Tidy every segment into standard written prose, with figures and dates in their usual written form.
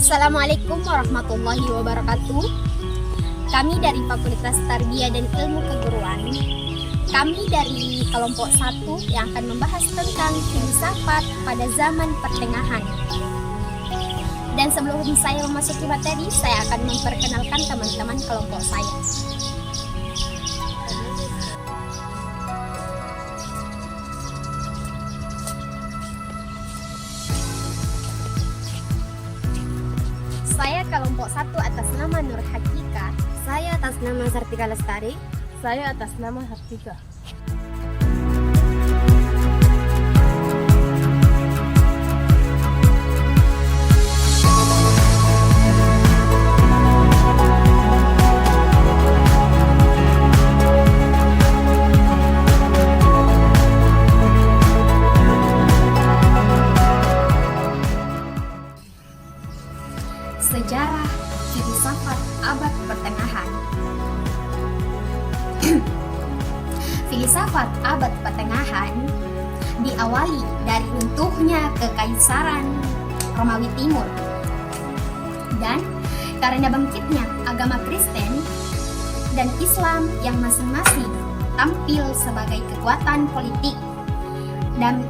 Assalamualaikum warahmatullahi wabarakatuh. Kami dari Fakultas Tarbiyah dan Ilmu Keguruan. Kami dari kelompok 1 yang akan membahas tentang filsafat pada zaman pertengahan. Dan sebelum saya memasuki materi, saya akan memperkenalkan teman-teman kelompok saya. Saya kelompok 1 atas nama Nur Hakika. Saya atas nama Sartika Lestari. Saya atas nama Hartika. Sejarah filsafat abad pertengahan. Filsafat abad pertengahan diawali dari runtuhnya Kekaisaran Romawi Timur dan karena bangkitnya agama Kristen dan Islam yang masing-masing tampil sebagai kekuatan politik dan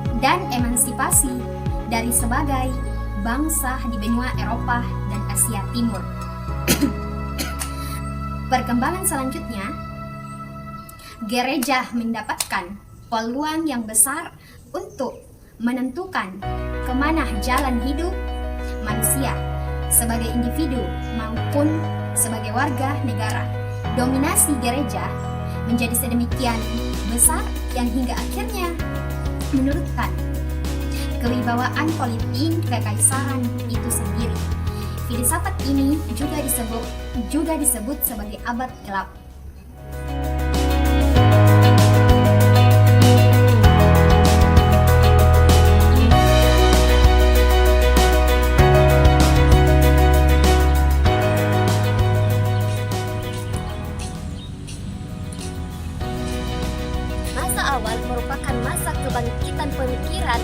emansipasi dari sebagai bangsa di benua Eropa dan Asia Timur. Perkembangan selanjutnya, gereja mendapatkan peluang yang besar untuk menentukan kemana jalan hidup manusia sebagai individu maupun sebagai warga negara. Dominasi gereja menjadi sedemikian besar yang hingga akhirnya menurutkan kewibawaan politik kekaisaran itu sendiri. Filsafat ini juga disebut sebagai abad gelap. Masa awal merupakan masa kebangkitan pemikiran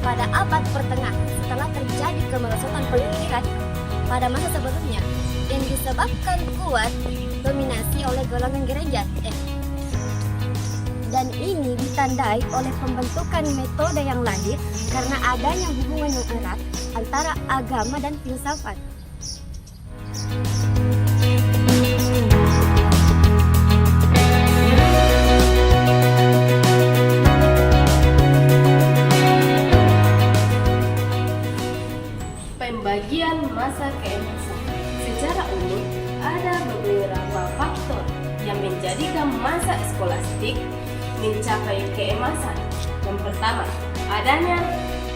pada abad pertengahan setelah terjadi kemerosotan pemikiran pada masa sebelumnya yang disebabkan kuat dominasi oleh golongan gereja. Dan ini ditandai oleh pembentukan metode yang lahir karena adanya hubungan yang erat antara agama dan filsafat. Pembagian masa keemasan. Secara umum, ada beberapa faktor yang menjadikan masa skolastik mencapai keemasan. Yang pertama, adanya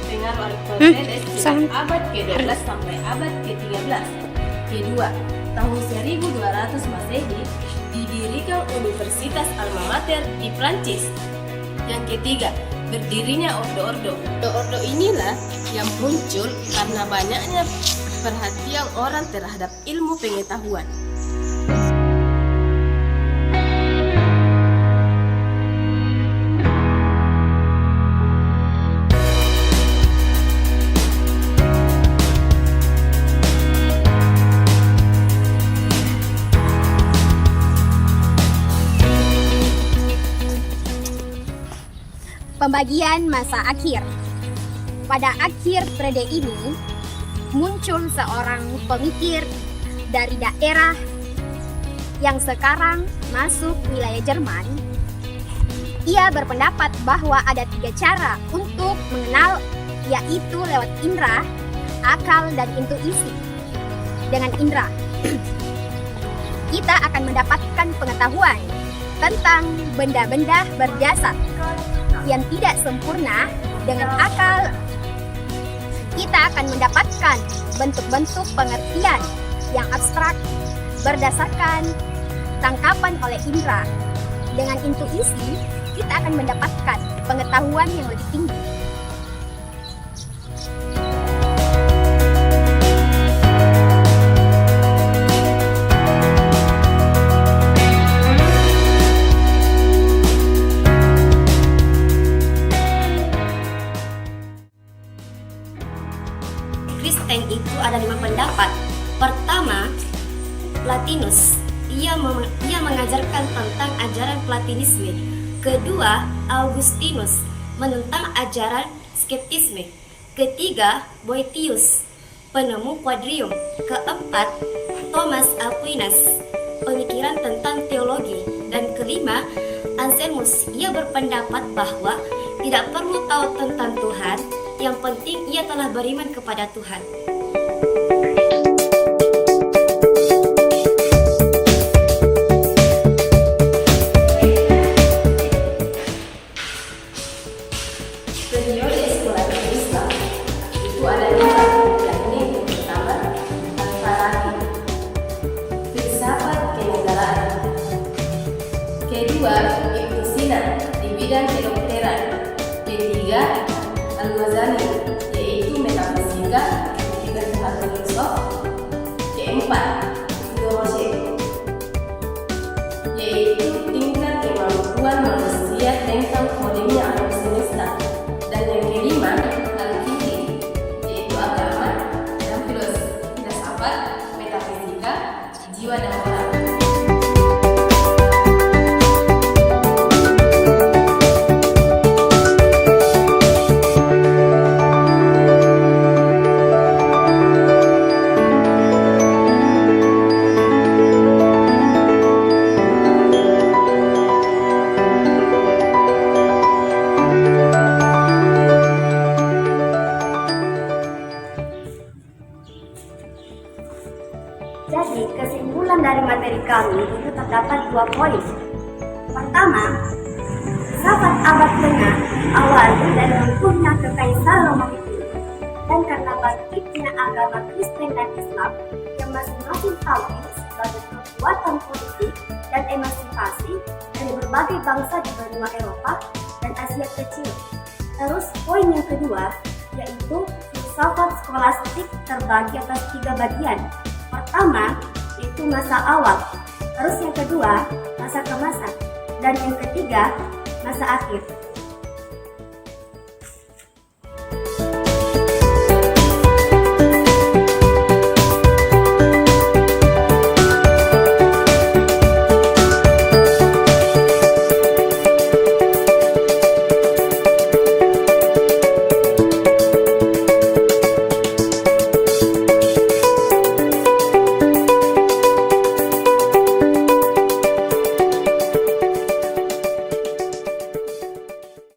pengaruh Aristoteles sejak abad ke-12 sampai abad ke-13. Kedua, tahun 1200 Masehi didirikan Universitas Alma Mater di Prancis. Yang ketiga, berdirinya ordo-ordo. Ordo-ordo inilah yang muncul karena banyaknya perhatian orang terhadap ilmu pengetahuan. Pembagian masa akhir. Pada akhir periode ini muncul seorang pemikir dari daerah yang sekarang masuk wilayah Jerman. Ia berpendapat bahwa ada 3 cara untuk mengenal, yaitu lewat indera, akal, dan intuisi. Dengan indera, kita akan mendapatkan pengetahuan tentang benda-benda berdasar yang tidak sempurna. Dengan akal, kita akan mendapatkan bentuk-bentuk pengertian yang abstrak berdasarkan tangkapan oleh indera. Dengan intuisi, kita akan mendapatkan pengetahuan yang lebih tinggi. Kristen itu ada 5 berpendapat. Pertama, Plotinus. Ia mengajarkan tentang ajaran Platonisme. Kedua, Augustinus menentang ajaran skeptisme. Ketiga, Boethius, penemu quadrium. Keempat, Thomas Aquinas, pemikiran tentang teologi. Dan kelima, Anselmus. Ia berpendapat bahwa tidak perlu tahu tentang Tuhan, yang penting ia telah beriman kepada Tuhan. Periode skolastik Islam itu ada dua, yakni yang pertama Al-Farabi, filsafat kenegaraan. Kedua, Ibnu Sina di bidang kedokteran. Ketiga, Al-Ghazali, yaitu metafisika, ketika filosof. Keempat, Ibnu Rushd, yaitu tingkat kemampuan manusia tentang kodenya alam semesta. Dan yang kelima, Al-Fiqh, yaitu agama dan filsafat, metafisika, jiwa dan moral. Jadi, kesimpulan dari materi kami itu terdapat 2 poin. Pertama, filsafat abad tengah awalnya dari runtuhnya kekaisaran Romawi itu, dan karena bangkitnya agama Kristen dan Islam yang masing-masing tampil sebagai kekuatan politik dan emansipasi dari berbagai bangsa di benua Eropa dan Asia Kecil. Terus poin yang kedua, yaitu filsafat skolastik terbagi atas 3 bagian. Pertama, yaitu masa awal. Terus yang kedua, masa kemasan. Dan yang ketiga, masa akhir.